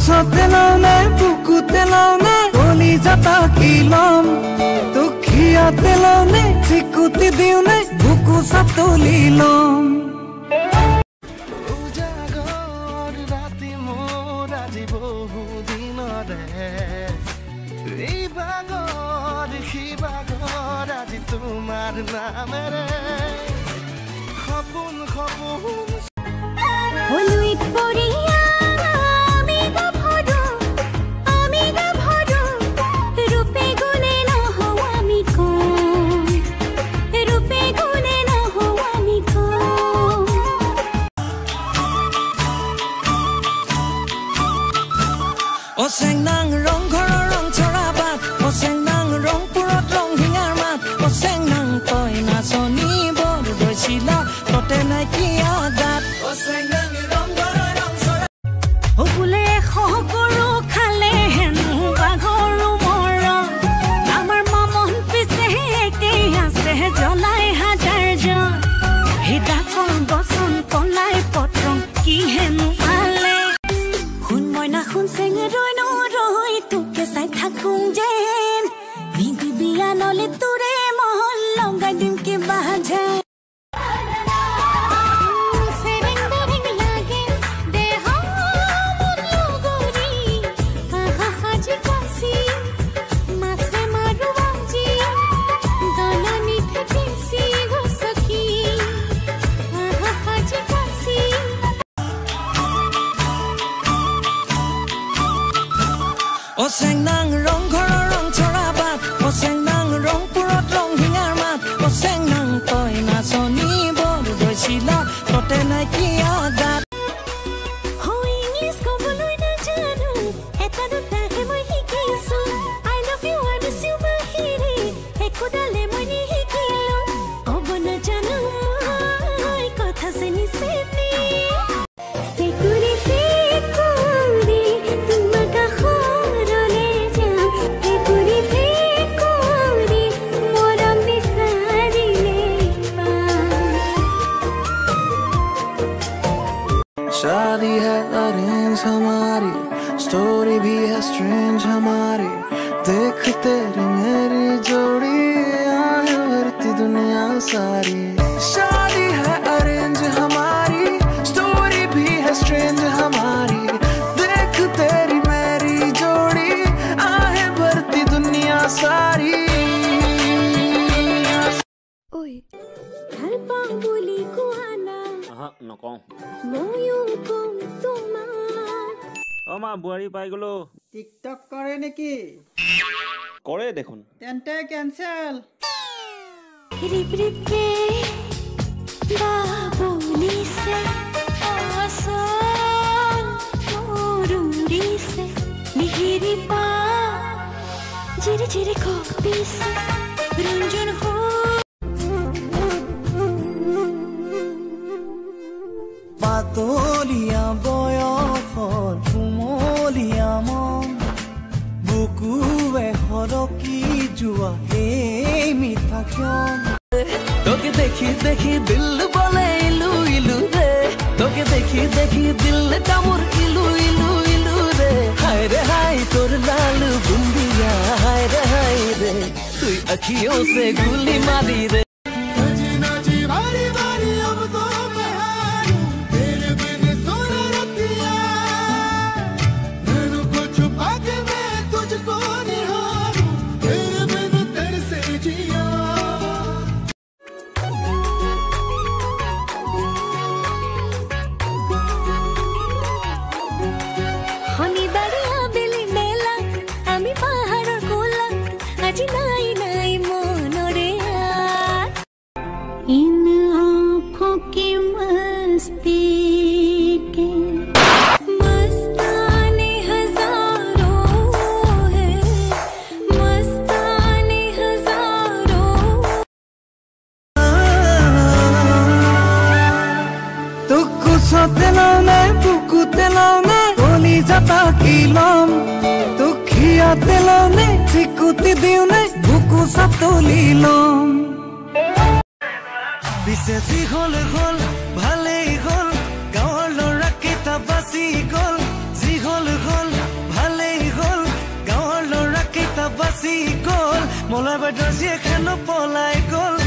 কুচতে লাউনে বুকুতে লাউনে কলি যাতা কি লম দুখিয়াতে লাউনে চিকুতি দিউনে বুকু সাতলি লম উজাগর রাতি মোর আজি বহু দিনরে এই বাগর শিবাগর আজি তোমার নামেরে খপুন খপুন হলুইত পরিয়া আমি গা ভরো রূপে গুণে নহ আমি কম রূপে গুণে নহ আমি কম ও সেংনাং রং ঘর রং ছড়া বাত ও সেংনাং রং পুরত রং হিঙার মাত ও সেংনাং তই নাচনি বৰ দৈছিলা ততে নাই কি আগাত ও সেংনাং ৰং ঘৰ ৰং ছড়া ও বুলে খগৰু খালে হেনো বাঘৰু মৰম আমাৰ মমন পিছে একেই আছে জ্বলাই হাজাৰজন হিদাকল বচন কলাই পত্ৰং কি হেনো আলে শুন মইনা শুন চেঙেৰৈ নৰৈ তোকে চাই থাকোঁ যেন নিদিবি আনলে তোৰে মহল লগাই দিম কিবা যায় ও সেংনাং রং ঘর রং ছড়া বাত ও সেংনাং রং পুরত রং হিঙার মাত ও সেংনাং তই নাচনি বৰ দৈছিলা ততে নাই কি আগাত ইংলিছ ক'বলৈ নাজানো এটা দুটাহে মই শিকিছো I love you I miss you বাহিৰে একোডালে মই নিশিকিলো ক'ব নাজানো মই কথা চেনি চেনি চেকুৰি চেকুৰি তোমাক কাষৰলে যাম চেকুৰি চেকুৰি মৰম বিচাৰিলে शादी है अरेंज हमारी स्टोरी भी है स्ट्रेंज हमारी देख तेरी मेरी जोड़ी आहे भरती दुनिया सारी शादी है अरेंज हमारी स्टोरी भी है स्ट्रेंज हमारी देख तेरी मेरी जोड़ी आहे भरती दुनिया सारी ঐ ভাল পাওঁ বুলি কোৱা না নকওঁ ময়ো কম তোমাক অ মা বুঢ়ী পাই গলো টিকটক কৰে নেকি কৰে দেখোন তেন্তে কেনসেল ৰিপ ৰিপকে বাবুলিছে আসল মৰুৰিছে মিহিৰি পা জিৰে জিৰে কপিছে ৰঞ্জন হো পাতলিয়া বয়সৰ কুমলীয়া মন বুকুৱে সৰকি যোৱা এই মিঠা ক্ষণ তোকে দেখি দেখি দিল বলে ইলু ইলু ৰে তোকে দেখি দেখি দিল কামোৰ ইলু ইলু ইলু ৰে হায় ৰে হায় তোৰ লাল বুন্দিয়া হায় ৰে তুই अखियों से गोली मारी रे শনিবাৰিয়া বেলি মেলা আমি পাহাৰৰ কোলা আজি নাই নাই মনৰে इन आँखों की मस्ती के मस्ताने हजारों है मस्ताने हजारों तू कुचते लाउने बुकुते लाउने कली जाता की लम दुखियाते लाउने चिकुति दिउने बुकु सातली लम বিশেষি হল হল ভালেই হল গাঁৱৰ ল'ৰা কেইটা বাচি গ'ল যি হল হল যি গ'ল মলাই বাইদেউ জীয়েক হেনো পলাই গ'ল